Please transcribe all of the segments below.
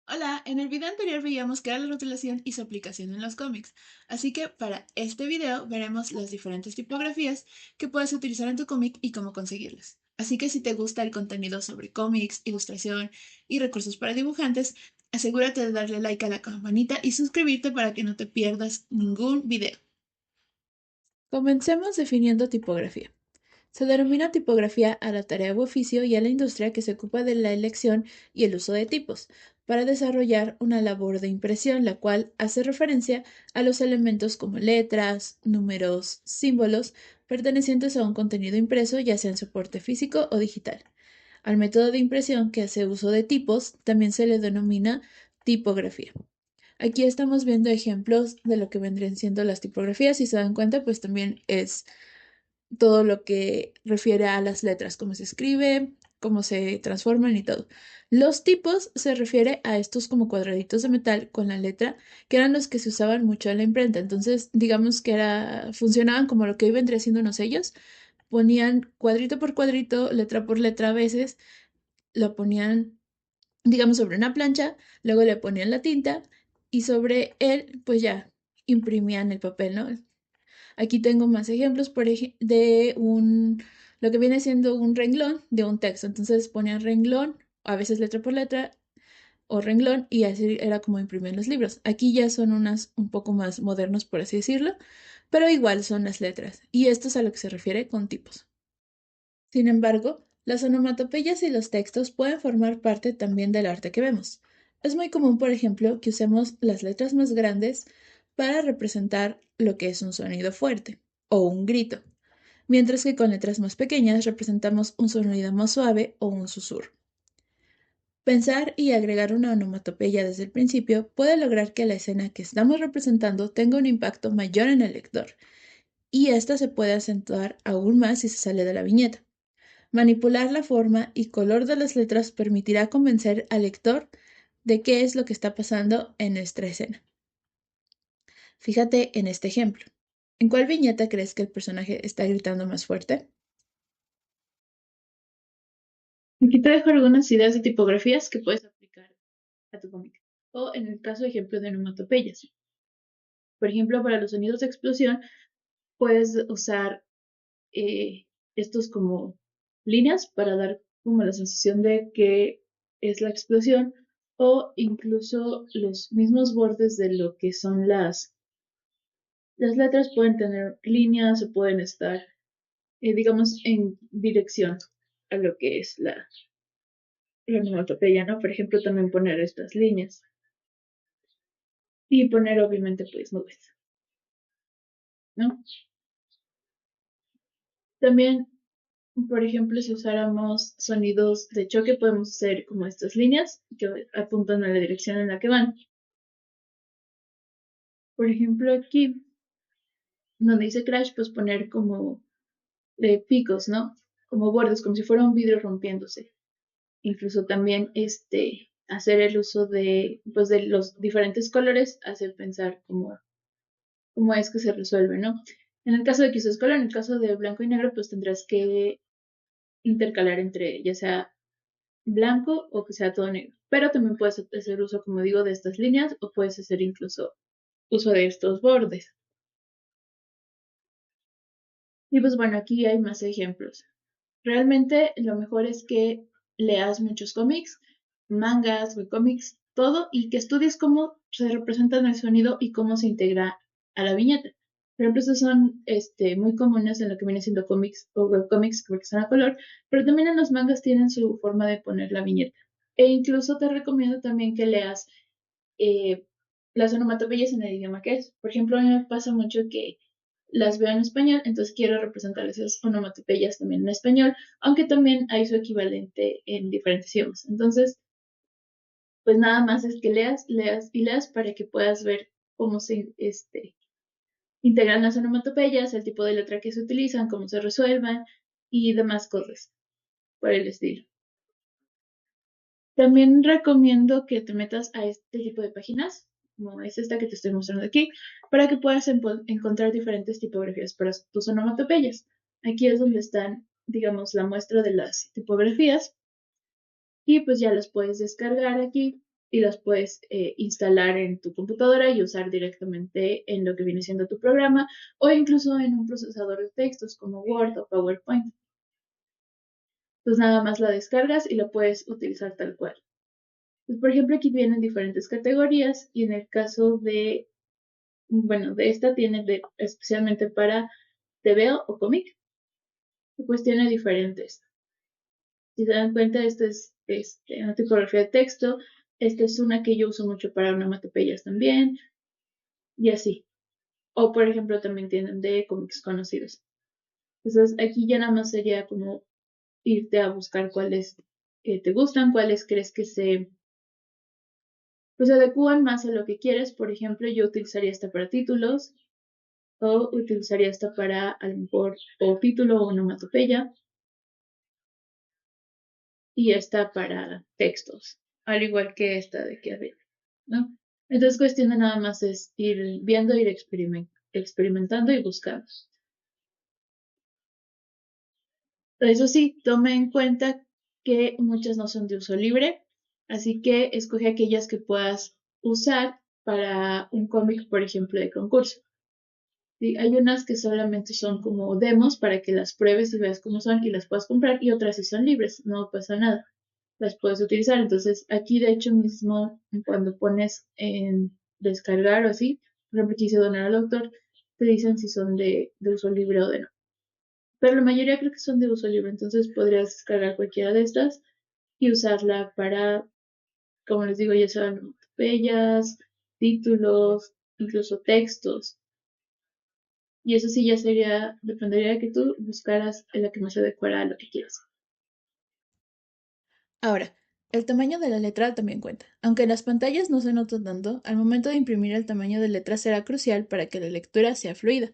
Hola, en el video anterior veíamos qué era la rotulación y su aplicación en los cómics, así que para este video veremos las diferentes tipografías que puedes utilizar en tu cómic y cómo conseguirlas. Así que si te gusta el contenido sobre cómics, ilustración y recursos para dibujantes, asegúrate de darle like a la campanita y suscribirte para que no te pierdas ningún video. Comencemos definiendo tipografía. Se denomina tipografía a la tarea u oficio y a la industria que se ocupa de la elección y el uso de tipos, para desarrollar una labor de impresión, la cual hace referencia a los elementos como letras, números, símbolos, pertenecientes a un contenido impreso, ya sea en soporte físico o digital. Al método de impresión que hace uso de tipos también se le denomina tipografía. Aquí estamos viendo ejemplos de lo que vendrían siendo las tipografías. Si se dan cuenta, pues también es todo lo que refiere a las letras, cómo se escribe, cómo se transforman y todo. Los tipos se refiere a estos como cuadraditos de metal con la letra, que eran los que se usaban mucho en la imprenta. Entonces, digamos que funcionaban como lo que hoy vendría siendo unos sellos. Ponían cuadrito por cuadrito, letra por letra a veces, lo ponían, digamos, sobre una plancha, luego le ponían la tinta y sobre él, pues ya imprimían el papel, ¿no? Aquí tengo más ejemplos lo que viene siendo un renglón de un texto. Entonces ponían renglón, a veces letra por letra, o renglón, y así era como imprimían los libros. Aquí ya son unas un poco más modernos, por así decirlo, pero igual son las letras. Y esto es a lo que se refiere con tipos. Sin embargo, las onomatopeyas y los textos pueden formar parte también del arte que vemos. Es muy común, por ejemplo, que usemos las letras más grandes para representar lo que es un sonido fuerte o un grito, mientras que con letras más pequeñas representamos un sonido más suave o un susurro. Pensar y agregar una onomatopeya desde el principio puede lograr que la escena que estamos representando tenga un impacto mayor en el lector, y esta se puede acentuar aún más si se sale de la viñeta. Manipular la forma y color de las letras permitirá convencer al lector de qué es lo que está pasando en nuestra escena. Fíjate en este ejemplo. ¿En cuál viñeta crees que el personaje está gritando más fuerte? Aquí te dejo algunas ideas de tipografías que puedes aplicar a tu cómic. O en el caso ejemplo de onomatopeyas. Por ejemplo, para los sonidos de explosión, puedes usar eh, estos como líneas para dar como la sensación de que es la explosión, o incluso los mismos bordes de lo que son las letras pueden tener líneas o pueden estar, digamos, en dirección a lo que es la onomatopeya, ¿no? Por ejemplo, también poner estas líneas y poner obviamente pues nubes, ¿no? También, por ejemplo, si usáramos sonidos de choque, podemos hacer como estas líneas que apuntan a la dirección en la que van. Por ejemplo, aquí, donde dice crash, pues poner como picos, ¿no? Como bordes, como si fuera un vidrio rompiéndose. Incluso también hacer el uso pues, de los diferentes colores hace pensar cómo es que se resuelve, ¿no? En el caso de que uses color, en el caso de blanco y negro, pues tendrás que intercalar entre ya sea blanco o que sea todo negro. Pero también puedes hacer uso, como digo, de estas líneas o puedes hacer incluso uso de estos bordes. Y pues bueno, aquí hay más ejemplos. Realmente lo mejor es que leas muchos cómics, mangas, webcomics, todo, y que estudies cómo se representa el sonido y cómo se integra a la viñeta. Por ejemplo, estos son muy comunes en lo que viene siendo cómics o webcomics porque son a color, pero también en los mangas tienen su forma de poner la viñeta. E incluso te recomiendo también que leas eh, las onomatopeyas en el idioma que es. Por ejemplo, a mí me pasa mucho que las veo en español, entonces quiero representar esas onomatopeyas también en español, aunque también hay su equivalente en diferentes idiomas. Entonces, pues nada más es que leas, leas y leas para que puedas ver cómo se integran las onomatopeyas, el tipo de letra que se utilizan, cómo se resuelvan y demás cosas por el estilo. También recomiendo que te metas a este tipo de páginas, como es esta que te estoy mostrando aquí, para que puedas encontrar diferentes tipografías para tus onomatopeyas. Aquí es donde están, digamos, la muestra de las tipografías y pues ya las puedes descargar aquí y las puedes instalar en tu computadora y usar directamente en lo que viene siendo tu programa o incluso en un procesador de textos como Word o PowerPoint. Pues nada más la descargas y la puedes utilizar tal cual. Pues por ejemplo aquí vienen diferentes categorías y en el caso de, bueno, de esta tiene especialmente para TV o cómic, pues tiene diferentes. Si se dan cuenta, esta es una tipografía de texto, esta es una que yo uso mucho para onomatopeyas también, y así. O por ejemplo también tienen de cómics conocidos. Entonces aquí ya nada más sería como irte a buscar cuáles te gustan, cuáles crees que pues, adecúan más a lo que quieres. Por ejemplo, yo utilizaría esta para títulos o utilizaría esta para a lo mejor o título o onomatopeya y esta para textos, al igual que esta de aquí arriba, ¿no? Entonces cuestión de nada más es ir viendo, ir experimentando y buscando. Eso sí, tome en cuenta que muchas no son de uso libre, así que escoge aquellas que puedas usar para un cómic, por ejemplo, de concurso. ¿Sí? Hay unas que solamente son como demos para que las pruebes y veas cómo son y las puedas comprar, y otras sí son libres, no pasa nada, las puedes utilizar. Entonces, aquí de hecho mismo, cuando pones en descargar o así, por ejemplo, quise donar al autor, te dicen si son de uso libre o de no. Pero la mayoría creo que son de uso libre, entonces podrías descargar cualquiera de estas y usarla para, como les digo, ya sean bellas, títulos, incluso textos. Y eso sí ya sería, dependería de que tú buscaras la que más se adecuara a lo que quieras. Ahora, el tamaño de la letra también cuenta. Aunque en las pantallas no se nota tanto, al momento de imprimir el tamaño de letra será crucial para que la lectura sea fluida.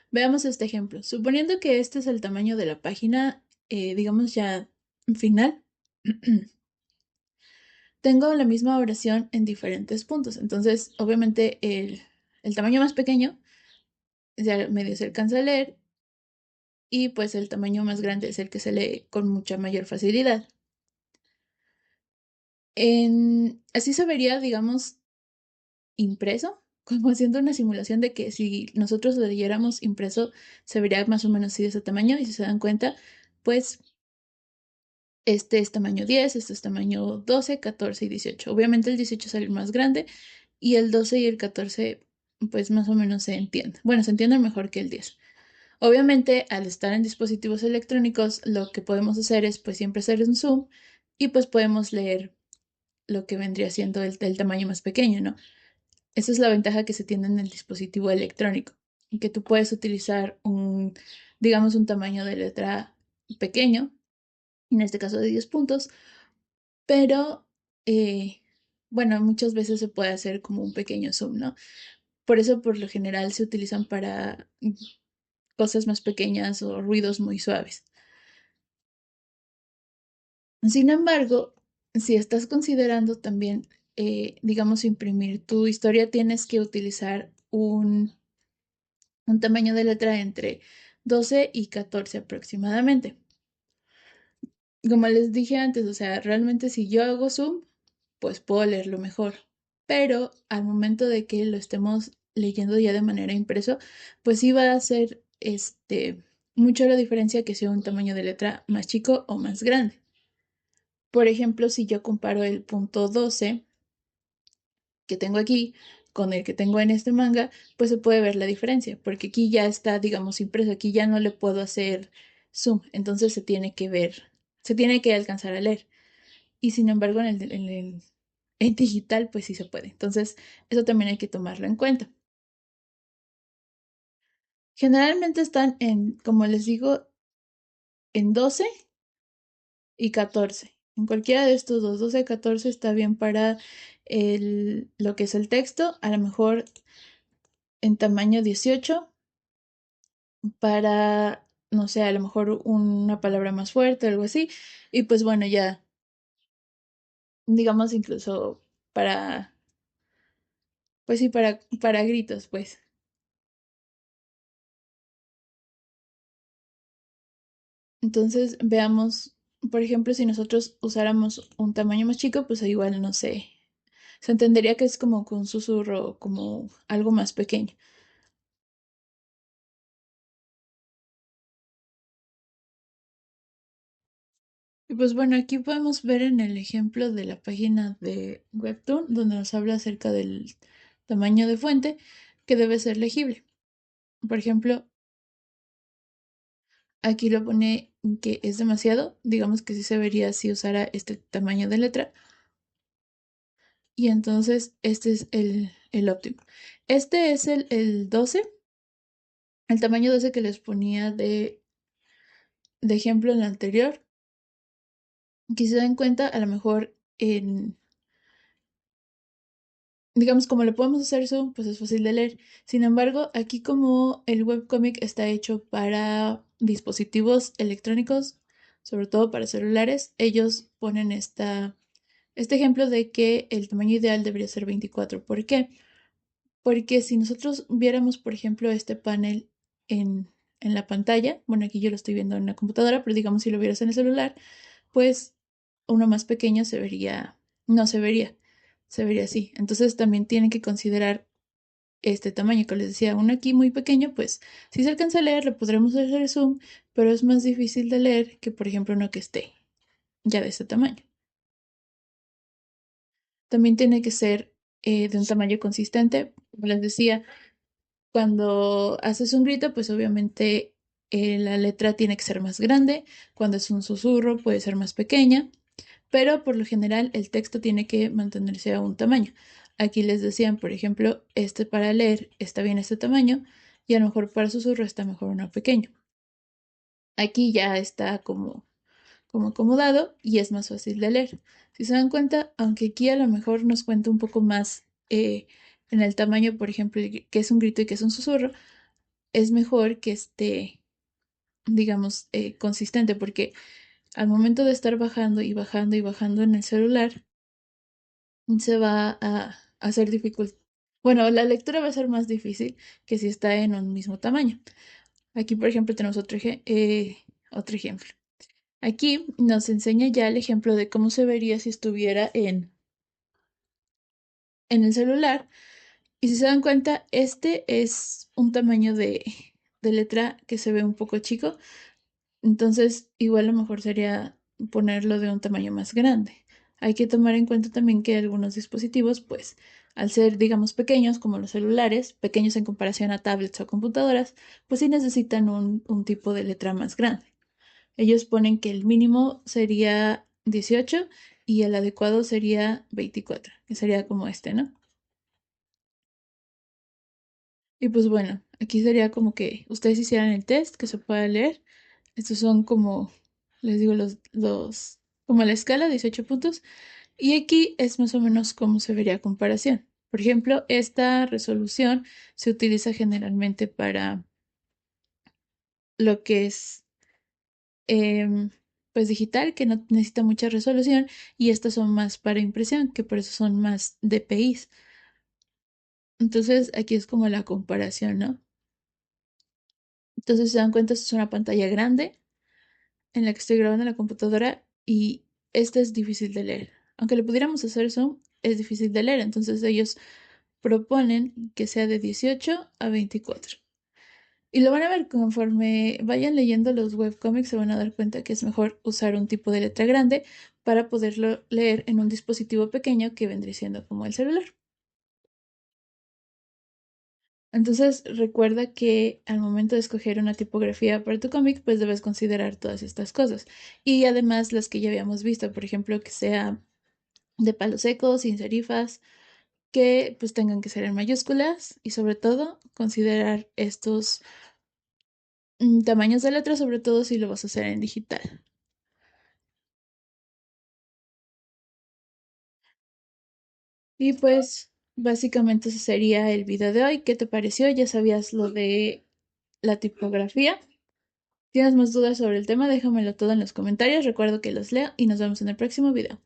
Veamos este ejemplo. Suponiendo que este es el tamaño de la página, digamos ya final, tengo la misma oración en diferentes puntos. Entonces, obviamente, el tamaño más pequeño ya medio se alcanza a leer y pues el tamaño más grande es el que se lee con mucha mayor facilidad. Así se vería, digamos, impreso, como haciendo una simulación de que si nosotros lo leyéramos impreso, se vería más o menos así de ese tamaño. Y si se dan cuenta, pues este es tamaño 10, este es tamaño 12, 14 y 18. Obviamente el 18 sale más grande y el 12 y el 14 pues más o menos se entiende. Bueno, se entiende mejor que el 10. Obviamente al estar en dispositivos electrónicos lo que podemos hacer es pues siempre hacer un zoom y pues podemos leer lo que vendría siendo el tamaño más pequeño, ¿no? Esa es la ventaja que se tiene en el dispositivo electrónico, y que tú puedes utilizar digamos, un tamaño de letra pequeño, en este caso de 10 puntos, pero bueno, muchas veces se puede hacer como un pequeño zoom, ¿no? Por eso por lo general se utilizan para cosas más pequeñas o ruidos muy suaves. Sin embargo, si estás considerando también, digamos, imprimir tu historia, tienes que utilizar un tamaño de letra entre 12 y 14 aproximadamente. Como les dije antes, o sea, realmente si yo hago zoom, pues puedo leerlo mejor. Pero al momento de que lo estemos leyendo ya de manera impreso, pues sí va a hacer mucho la diferencia que sea un tamaño de letra más chico o más grande. Por ejemplo, si yo comparo el punto 12 que tengo aquí con el que tengo en este manga, pues se puede ver la diferencia, porque aquí ya está, digamos, impreso, aquí ya no le puedo hacer zoom, entonces se tiene que ver, se tiene que alcanzar a leer. Y sin embargo, en digital, pues sí se puede. Entonces, eso también hay que tomarlo en cuenta. Generalmente están como les digo, en 12 y 14. En cualquiera de estos dos, 12 y 14 está bien para lo que es el texto, a lo mejor en tamaño 18 para, no sé, a lo mejor una palabra más fuerte, algo así. Y pues bueno, ya, digamos incluso para, pues sí, para gritos, pues. Entonces, veamos, por ejemplo, si nosotros usáramos un tamaño más chico, pues igual, no sé. Se entendería que es como con susurro, como algo más pequeño. Y pues bueno, aquí podemos ver en el ejemplo de la página de Webtoon, donde nos habla acerca del tamaño de fuente que debe ser legible. Por ejemplo, aquí lo pone que es demasiado, digamos que sí se vería si usara este tamaño de letra, y entonces este es el óptimo. Este es el 12, el tamaño 12 que les ponía de ejemplo en la anterior, que si se dan cuenta, a lo mejor digamos, como le podemos hacer zoom, pues es fácil de leer. Sin embargo, aquí como el webcomic está hecho para dispositivos electrónicos, sobre todo para celulares, ellos ponen este ejemplo de que el tamaño ideal debería ser 24. ¿Por qué? Porque si nosotros viéramos, por ejemplo, este panel en la pantalla, bueno, aquí yo lo estoy viendo en la computadora, pero digamos si lo vieras en el celular, pues uno más pequeño no se vería así. Entonces también tienen que considerar este tamaño que les decía, uno aquí muy pequeño, pues si se alcanza a leer, le podremos hacer zoom, pero es más difícil de leer que, por ejemplo, uno que esté ya de este tamaño. También tiene que ser de un tamaño consistente. Como les decía, cuando haces un grito, pues obviamente la letra tiene que ser más grande. Cuando es un susurro, puede ser más pequeña. Pero por lo general el texto tiene que mantenerse a un tamaño. Aquí les decían, por ejemplo, este para leer está bien este tamaño y a lo mejor para susurro está mejor uno pequeño. Aquí ya está como acomodado y es más fácil de leer. Si se dan cuenta, aunque aquí a lo mejor nos cuenta un poco más en el tamaño, por ejemplo, que es un grito y que es un susurro, es mejor que esté, digamos, consistente, porque al momento de estar bajando y bajando y bajando en el celular, se va a hacer difícil. Bueno, la lectura va a ser más difícil que si está en un mismo tamaño. Aquí, por ejemplo, tenemos otro ejemplo. Aquí nos enseña ya el ejemplo de cómo se vería si estuviera en el celular. Y si se dan cuenta, este es un tamaño de letra que se ve un poco chico. Entonces, igual lo mejor sería ponerlo de un tamaño más grande. Hay que tomar en cuenta también que algunos dispositivos, pues, al ser, digamos, pequeños, como los celulares, pequeños en comparación a tablets o computadoras, pues sí necesitan un tipo de letra más grande. Ellos ponen que el mínimo sería 18 y el adecuado sería 24, que sería como este, ¿no? Y pues bueno, aquí sería como que ustedes hicieran el test, que se pueda leer. Estos son como, les digo, como la escala, 18 puntos. Y aquí es más o menos cómo se vería a comparación. Por ejemplo, esta resolución se utiliza generalmente para lo que es, em, pues digital, que no necesita mucha resolución, y estas son más para impresión, que por eso son más DPIs. Entonces, aquí es como la comparación, ¿no? Entonces, se dan cuenta, esto es una pantalla grande en la que estoy grabando en la computadora y esta es difícil de leer. Aunque le pudiéramos hacer zoom, es difícil de leer. Entonces ellos proponen que sea de 18 a 24. Y lo van a ver conforme vayan leyendo los webcomics, se van a dar cuenta que es mejor usar un tipo de letra grande para poderlo leer en un dispositivo pequeño que vendría siendo como el celular. Entonces recuerda que al momento de escoger una tipografía para tu cómic, pues debes considerar todas estas cosas. Y además las que ya habíamos visto, por ejemplo, que sea de palo seco, sin serifas, que pues tengan que ser en mayúsculas y sobre todo considerar estos tamaños de letra, sobre todo si lo vas a hacer en digital. Y pues básicamente ese sería el video de hoy. ¿Qué te pareció? ¿Ya sabías lo de la tipografía? ¿Tienes más dudas sobre el tema? Déjamelo todo en los comentarios. Recuerdo que los leo y nos vemos en el próximo video.